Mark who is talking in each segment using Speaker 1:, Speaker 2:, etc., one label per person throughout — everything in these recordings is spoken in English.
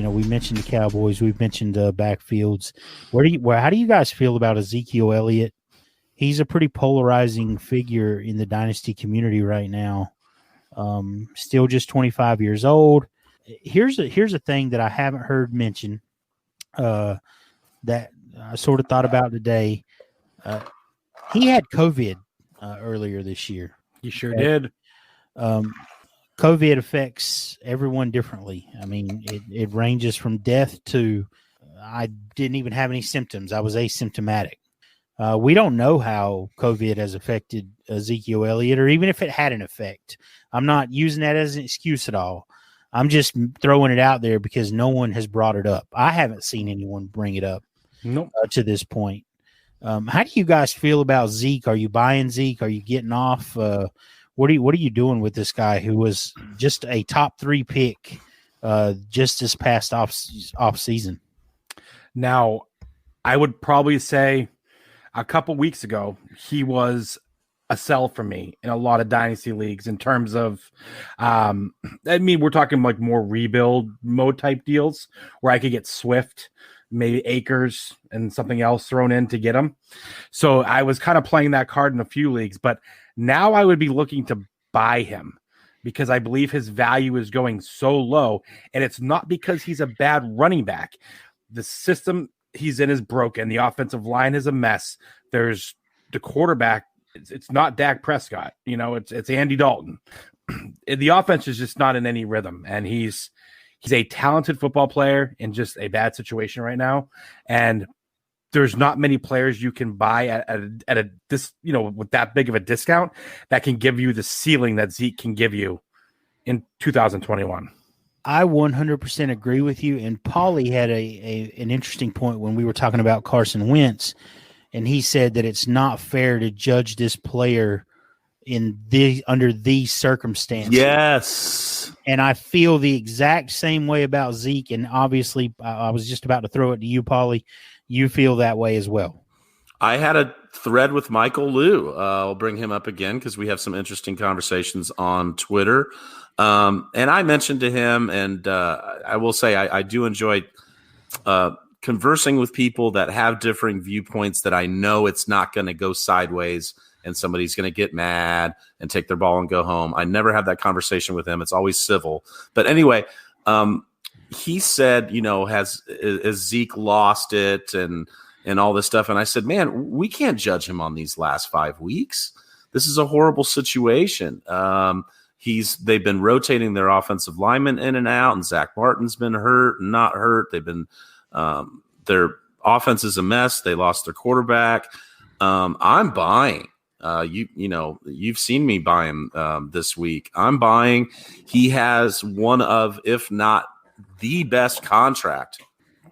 Speaker 1: we mentioned the Cowboys, we've mentioned backfields. How do you guys feel about Ezekiel Elliott? He's a pretty polarizing figure in the dynasty community right now. Still just 25 years old. Here's a thing that I haven't heard mentioned that I sort of thought about today. He had COVID earlier this year.
Speaker 2: He sure did.
Speaker 1: COVID affects everyone differently. I mean, it ranges from death to I didn't even have any symptoms. I was asymptomatic. We don't know how COVID has affected Ezekiel Elliott, or even if it had an effect. I'm not using that as an excuse at all. I'm just throwing it out there because no one has brought it up. I haven't seen anyone bring it up to this point. How do you guys feel about Zeke? Are you buying Zeke? Are you getting off? What are you doing with this guy who was just a top 3 pick just this past off season?
Speaker 2: Now, I would probably say a couple weeks ago, he was a sell for me in a lot of dynasty leagues in terms of, we're talking like more rebuild mode type deals where I could get Swift, maybe Akers, and something else thrown in to get him. So I was kind of playing that card in a few leagues, but now I would be looking to buy him because I believe his value is going so low, and it's not because he's a bad running back. The system he's in is broken. The offensive line is a mess. There's the quarterback. It's not Dak Prescott. It's Andy Dalton. The offense is just not in any rhythm, and he's a talented football player in just a bad situation right now. And there's not many players you can buy at this, with that big of a discount that can give you the ceiling that Zeke can give you in 2021.
Speaker 1: I 100% agree with you. And Paulie had an interesting point when we were talking about Carson Wentz, and he said that it's not fair to judge this player under these circumstances.
Speaker 3: Yes.
Speaker 1: And I feel the exact same way about Zeke. And obviously, I was just about to throw it to you, Paulie. You feel that way as well.
Speaker 3: I had a thread with Michael Liu. I'll bring him up again because we have some interesting conversations on Twitter. And I mentioned to him, and I will say I do enjoy conversing with people that have differing viewpoints that I know it's not going to go sideways and somebody's going to get mad and take their ball and go home. I never have that conversation with him. It's always civil. But anyway, he said, has Zeke lost it and all this stuff? And I said, man, we can't judge him on these last 5 weeks. This is a horrible situation. They've been rotating their offensive linemen in and out, and Zach Martin's been hurt and not hurt. They've been their offense is a mess. They lost their quarterback. I'm buying. You've seen me buy him this week. I'm buying. He has one of, if not the best contract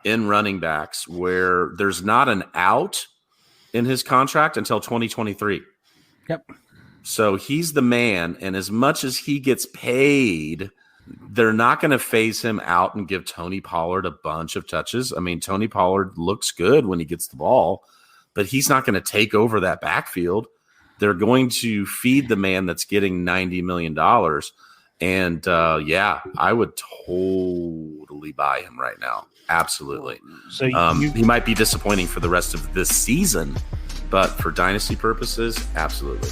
Speaker 3: in running backs, where there's not an out in his contract until 2023.
Speaker 2: Yep.
Speaker 3: So he's the man, and as much as he gets paid, they're not going to phase him out and give Tony Pollard a bunch of touches. I mean, Tony Pollard looks good when he gets the ball, but he's not going to take over that backfield. They're going to feed the man that's getting $90 million. And, I would totally buy him right now. Absolutely. So he might be disappointing for the rest of this season, but for dynasty purposes, absolutely.